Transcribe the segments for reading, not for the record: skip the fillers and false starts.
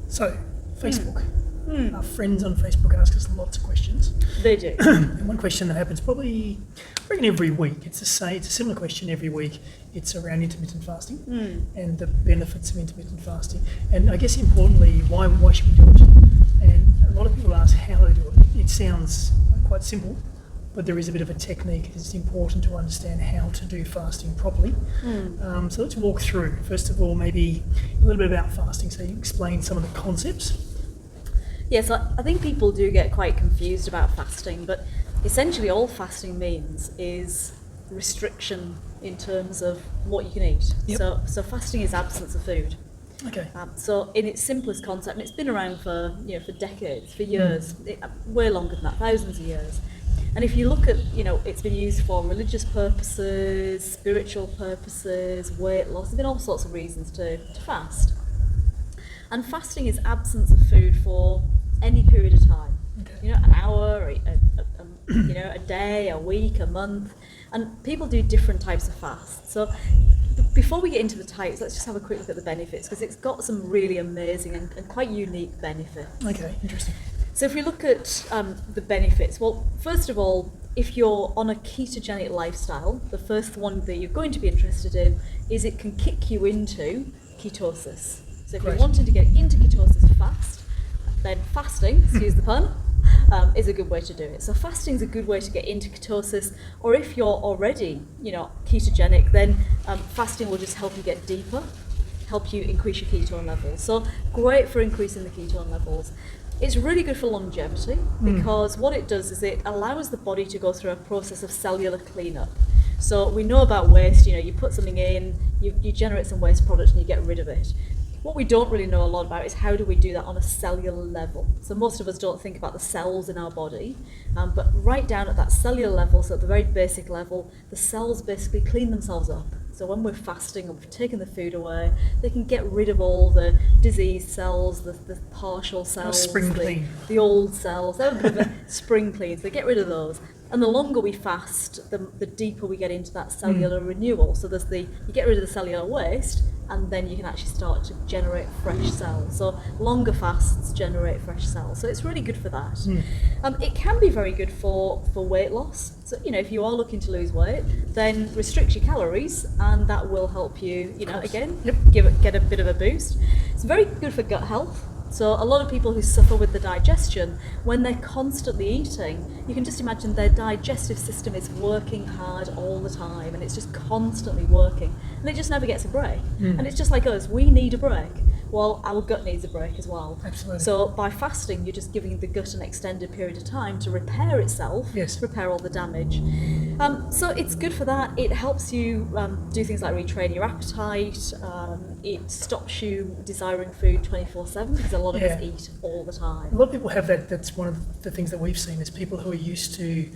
So, Facebook. Our friends on Facebook ask us lots of questions. They do. And one question that happens probably, I reckon every week, it's a similar question every week. It's around intermittent fasting and the benefits of intermittent fasting. And I guess importantly, why should we do it? And a lot of people ask how to do it. It sounds quite simple, but there is a bit of a technique. It's important to understand how to do fasting properly. So let's walk through. First of all, maybe a little bit about fasting. So you explain some of the concepts. Yes, I think people do get quite confused about fasting, but essentially all fasting means is restriction in terms of what you can eat. Yep. So fasting is absence of food. Okay. So in its simplest concept, and it's been around for decades, for years, way longer than that, thousands of years. And if you look at, it's been used for religious purposes, spiritual purposes, weight loss. There's been all sorts of reasons to fast. And fasting is absence of food for any period of time. Okay. An hour, a day, a week, a month. And people do different types of fasts. So before we get into the types, let's just have a quick look at the benefits, because it's got some really amazing and quite unique benefits. Okay, interesting. So if we look at the benefits, well, first of all, if you're on a ketogenic lifestyle, the first one that you're going to be interested in is it can kick you into ketosis. So if you're wanting to get into ketosis fast, then fasting, excuse the pun, is a good way to do it. So fasting is a good way to get into ketosis, or if you're already, ketogenic, then fasting will just help you get deeper, help you increase your ketone levels. So great for increasing the ketone levels. It's really good for longevity because what it does is it allows the body to go through a process of cellular cleanup. So we know about waste, you put something in, you generate some waste product and you get rid of it. What we don't really know a lot about is how do we do that on a cellular level. So most of us don't think about the cells in our body, but right down at that cellular level, so at the very basic level, the cells basically clean themselves up. So when we're fasting and we've taken the food away, they can get rid of all the diseased cells, the partial cells, the old cells. They're a bit of a spring cleans. They get rid of those. And the longer we fast, the deeper we get into that cellular renewal. So you get rid of the cellular waste, and then you can actually start to generate fresh cells. So longer fasts generate fresh cells. So it's really good for that. It can be very good for weight loss. So, if you are looking to lose weight, then restrict your calories, and that will help you, get a bit of a boost. It's very good for gut health. So a lot of people who suffer with the digestion, when they're constantly eating, you can just imagine their digestive system is working hard all the time, and it's just constantly working, and it just never gets a break. And it's just like us, we need a break. Well, our gut needs a break as well. Absolutely. So by fasting, you're just giving the gut an extended period of time to repair itself, repair all the damage. So it's good for that. It helps you do things like retrain your appetite. It stops you desiring food 24/7 because a lot of us eat all the time. A lot of people have that. That's one of the things that we've seen is people who are used to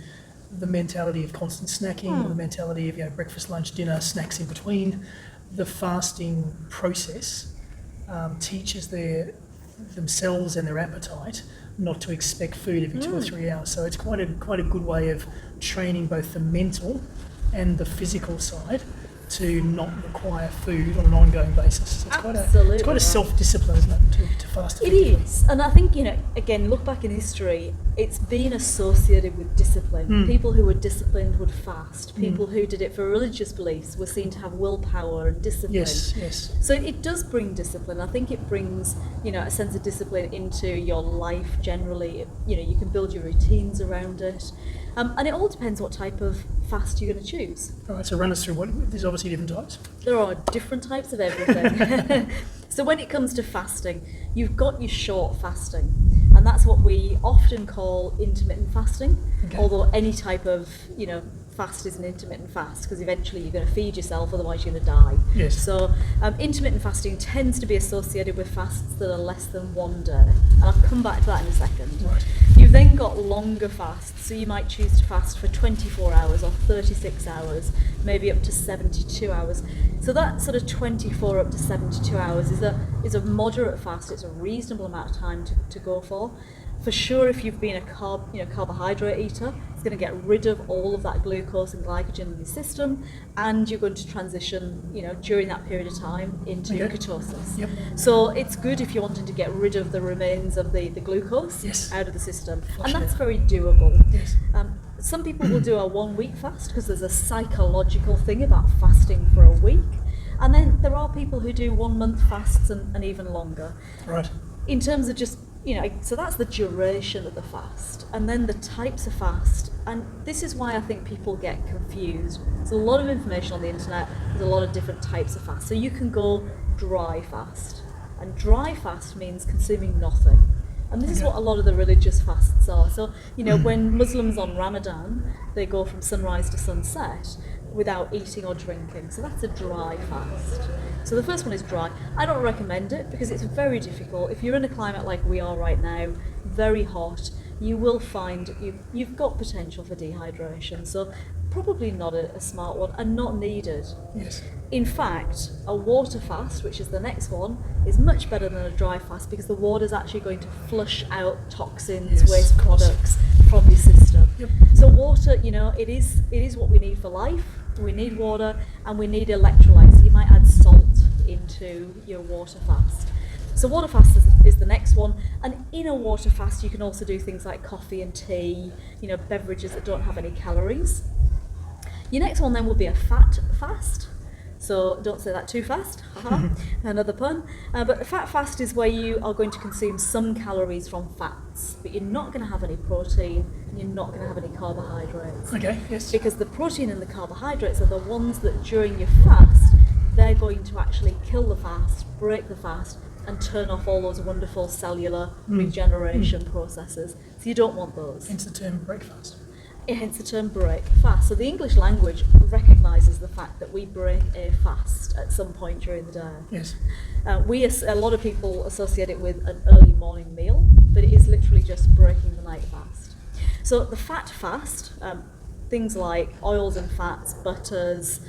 the mentality of constant snacking, or the mentality of breakfast, lunch, dinner, snacks in between. The fasting process teaches themselves and their appetite not to expect food every 2 or 3 hours. So it's quite a good way of training both the mental and the physical side to not require food on an ongoing basis. So it's quite a self-discipline, isn't it, to fast? It is, and I think, again, look back in history, it's been associated with discipline. People who were disciplined would fast. People who did it for religious beliefs were seen to have willpower and discipline. Yes. So it does bring discipline. I think it brings, a sense of discipline into your life generally. You can build your routines around it. And it all depends what type of fast you're going to choose. All right, so run us through there's obviously different types. There are different types of everything. So when it comes to fasting, you've got your short fasting, and that's what we often call intermittent fasting. Okay. Although any type of, fast is an intermittent fast, because eventually you're going to feed yourself, otherwise you're going to die. Yes. So intermittent fasting tends to be associated with fasts that are less than 1 day, and I'll come back to that in a second. Right. You've then got longer fasts, so you might choose to fast for 24 hours or 36 hours, maybe up to 72 hours. So that sort of 24 up to 72 hours is a moderate fast. It's a reasonable amount of time to go for. For sure, if you've been a carbohydrate eater, it's going to get rid of all of that glucose and glycogen in your system, and you're going to transition, during that period of time into ketosis. Yep. So it's good if you're wanting to get rid of the remains of the glucose out of the system, and that's very doable. Yes. Some people will do a 1 week fast because there's a psychological thing about fasting for a week. And then there are people who do 1 month fasts and even longer. Right. In terms of just, so that's the duration of the fast. And then the types of fast. And this is why I think people get confused. There's a lot of information on the internet. There's a lot of different types of fast. So you can go dry fast. And dry fast means consuming nothing. And this is what a lot of the religious fasts are. So, when Muslims on Ramadan, they go from sunrise to sunset without eating or drinking. So that's a dry fast. So the first one is dry. I don't recommend it because it's very difficult. If you're in a climate like we are right now, very hot, you will find you've got potential for dehydration. So probably not a smart one and not needed. Yes. In fact, a water fast, which is the next one, is much better than a dry fast because the water is actually going to flush out toxins, waste products from your system. Yep. So water, it is what we need for life. We need water and we need electrolytes. You might add salt into your water fast. So water fast is the next one, and in a water fast you can also do things like coffee and tea, beverages that don't have any calories. Your next one then will be a fat fast. So don't say that too fast, another pun. But a fat fast is where you are going to consume some calories from fats, but you're not going to have any protein, and you're not going to have any carbohydrates. Okay, yes. Because the protein and the carbohydrates are the ones that during your fast, they're going to actually kill the fast, break the fast, and turn off all those wonderful cellular regeneration processes. So you don't want those. Hence the term breakfast. Hence the term break fast. So the English language recognises the fact that we break a fast at some point during the day. Yes. A lot of people associate it with an early morning meal, but it is literally just breaking the night fast. So the fat fast, things like oils and fats, butters,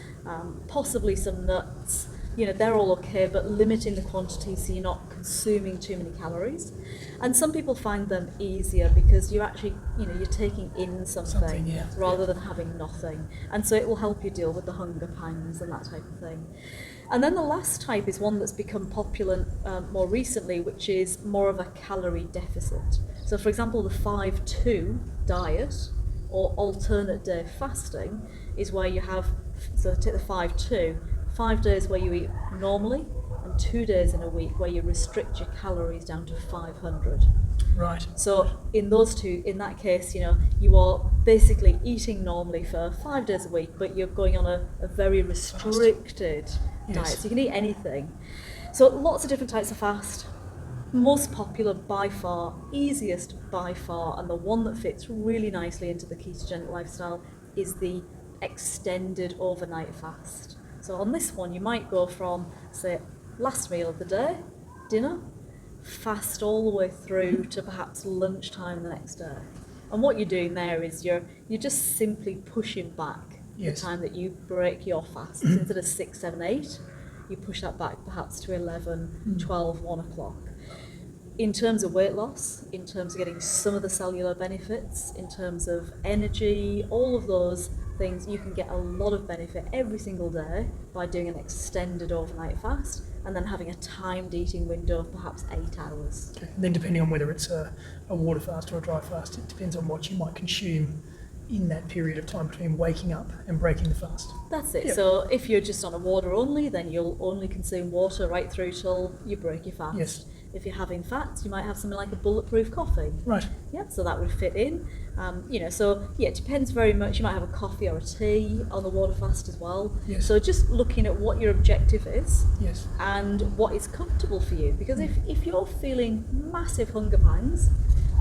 possibly some nuts, they're all okay, but limiting the quantity so you're not consuming too many calories. And some people find them easier because you're actually, you're taking in something rather than having nothing. And so it will help you deal with the hunger pangs and that type of thing. And then the last type is one that's become popular more recently, which is more of a calorie deficit. So for example, the 5-2 diet or alternate day fasting is where you have, so take the 5-2, 5 days where you eat normally and 2 days in a week where you restrict your calories down to 500. Right. So in that case, you are basically eating normally for 5 days a week, but you're going on a very restricted diet. So you can eat anything. So lots of different types of fast. Most popular by far, easiest by far, and the one that fits really nicely into the ketogenic lifestyle is the extended overnight fast. So on this one, you might go from, say, last meal of the day, dinner, fast all the way through to perhaps lunchtime the next day. And what you're doing there is you're just simply pushing back the time that you break your fast. So instead of 6, 7, 8, you push that back perhaps to 11, 12, 1 o'clock. In terms of weight loss, in terms of getting some of the cellular benefits, in terms of energy, all of those things, you can get a lot of benefit every single day by doing an extended overnight fast and then having a timed eating window of perhaps 8 hours. Okay. And then depending on whether it's a water fast or a dry fast, it depends on what you might consume in that period of time between waking up and breaking the fast. That's it. Yep. So if you're just on a water only, then you'll only consume water right through till you break your fast. Yes. If you're having fats, you might have something like a bulletproof coffee. Right. Yeah, so that would fit in. It depends very much. You might have a coffee or a tea on the water fast as well. Yes. So just looking at what your objective is Yes. and what is comfortable for you. Because if you're feeling massive hunger pangs,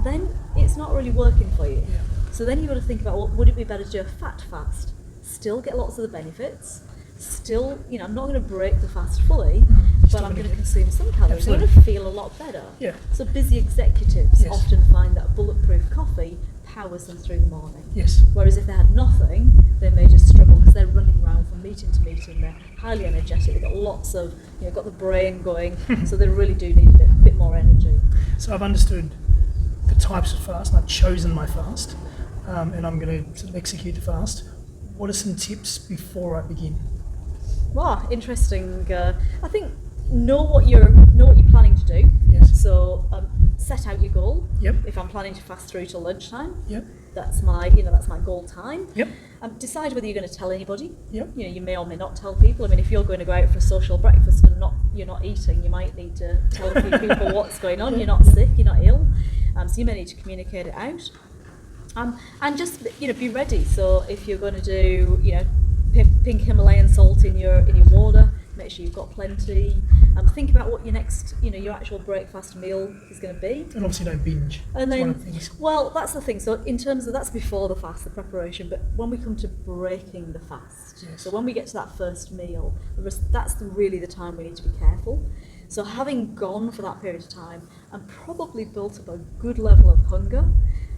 then it's not really working for you. Yeah. So then you've got to think about, well, would it be better to do a fat fast? Still get lots of the benefits. Still, I'm not going to break the fast fully, but I'm going to consume some calories. I'm going to feel a lot better. Yeah. So busy executives often find that bulletproof coffee powers them through the morning. Yes. Whereas if they had nothing, they may just struggle because they're running around from meeting to meeting. They're highly energetic. They've got lots of, got the brain going. So they really do need a bit more energy. So I've understood the types of fast and I've chosen my fast. and I'm going to sort of execute the fast, what are some tips before I begin? Wow, interesting. I think know what you're planning to do. Yes. So set out your goal. Yep. If I'm planning to fast through to lunchtime, Yep. that's my goal time. Yep. Decide whether you're going to tell anybody. Yep. You may or may not tell people. I mean, if you're going to go out for a social breakfast and you're not eating, you might need to tell a few people what's going on. You're not sick, you're not ill, so you may need to communicate it out. And just be ready. So if you're going to do pink Himalayan salt in your water, make sure you've got plenty. Think about what your next your actual breakfast meal is going to be. And obviously don't binge. And That's then, one of the things. well, that's the thing. So in terms of that's before the fast, the preparation. But when we come to breaking the fast, Yes. so when we get to that first meal, that's really the time we need to be careful. So having gone for that period of time and probably built up a good level of hunger,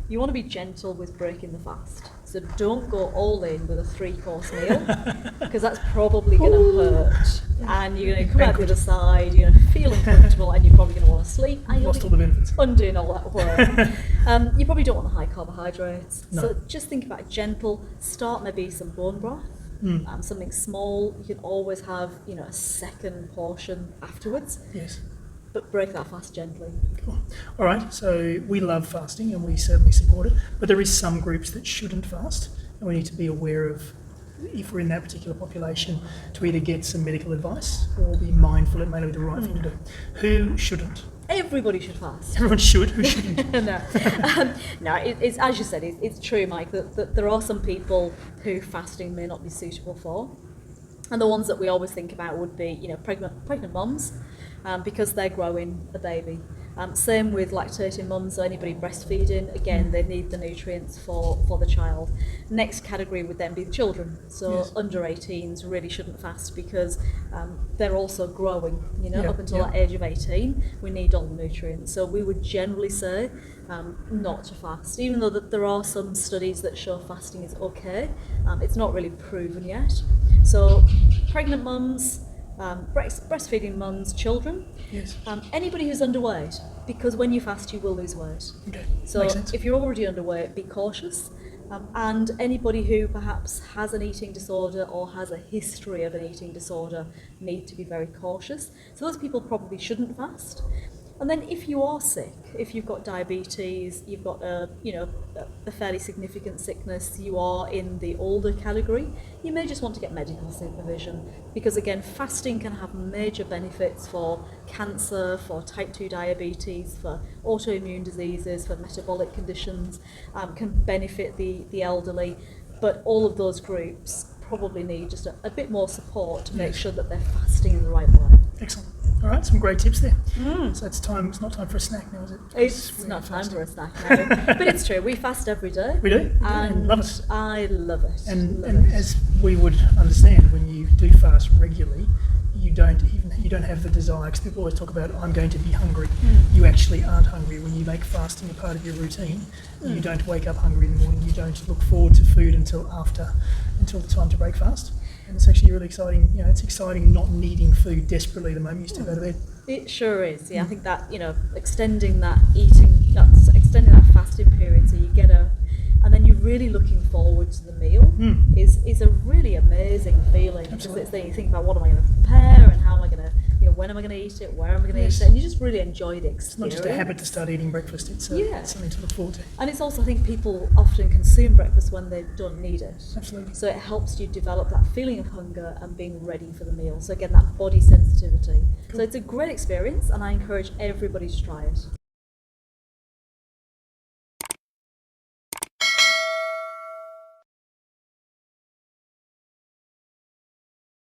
you want to be gentle with breaking the fast. So don't go all in with a 3-course meal, because that's probably going to hurt. And you're going to come out the other side, you're going to feel uncomfortable, and you're probably going to want to sleep. And Lost all the benefits. undoing all that work. You probably don't want the high carbohydrates. No. So just think about gentle. Start maybe some bone broth, something small. You can always have a second portion afterwards, Yes. but break that fast gently. Cool. All right, so we love fasting and we certainly support it, but there is some groups that shouldn't fast, and we need to be aware of, if we're in that particular population, to either get some medical advice or be mindful it may not be the right thing to do. Who shouldn't? Everybody should fast. Everyone should. Who shouldn't? No, it's as you said, it's true, Mike, that there are some people who fasting may not be suitable for. And the ones that we always think about would be, pregnant mums, because they're growing a baby. Same with lactating mums or anybody breastfeeding. Again, they need the nutrients for the child. Next category would then be the children. So Yes. under 18s really shouldn't fast, because they're also growing. Yeah, Up until yeah. that age of 18, we need all the nutrients. So we would generally say not to fast, even though there are some studies that show fasting is okay. It's not really proven yet. So pregnant mums, breastfeeding mums, children, Yes. anybody who's underweight, because when you fast you will lose weight. Okay. So Makes sense. if you're already underweight, be cautious. And anybody who perhaps has an eating disorder or has a history of an eating disorder need to be very cautious. So those people probably shouldn't fast. And then if you are sick, if you've got diabetes, you've got a fairly significant sickness, you are in the older category, you may just want to get medical supervision, because again, fasting can have major benefits for cancer, for type 2 diabetes, for autoimmune diseases, for metabolic conditions, can benefit the elderly, but all of those groups probably need just a bit more support to make Yes. sure that they're fasting in the right way. Excellent. All right, some great tips there. So it's not time for a snack now, is it? It's We're not time fasting. for a snack now, but it's true. We fast every day. We do, and and love it. I love it. And Love it. as we would understand, when you do fast regularly, you don't have the desire, because people always talk about, I'm going to be hungry. You actually aren't hungry. When you make fasting a part of your routine, you don't wake up hungry in the morning. You don't look forward to food until the time to break fast. And it's actually really exciting. It's exciting not needing food desperately the moment you step out of bed. It sure is. Yeah, I think that extending that fasting period, so you get and then you're really looking forward to the meal is a really amazing feeling. Because Absolutely. it's then you think about, what am I going to prepare, and how am I going to, when am I going to eat it, where am I going to Yes. eat it, and you just really enjoy the experience. It's not just a habit to start eating breakfast. It's something to look forward to. And it's also, I think people often consume breakfast when they don't need it. Absolutely. So it helps you develop that feeling of hunger and being ready for the meal. So again, that body sensitivity. Cool. So it's a great experience, and I encourage everybody to try it.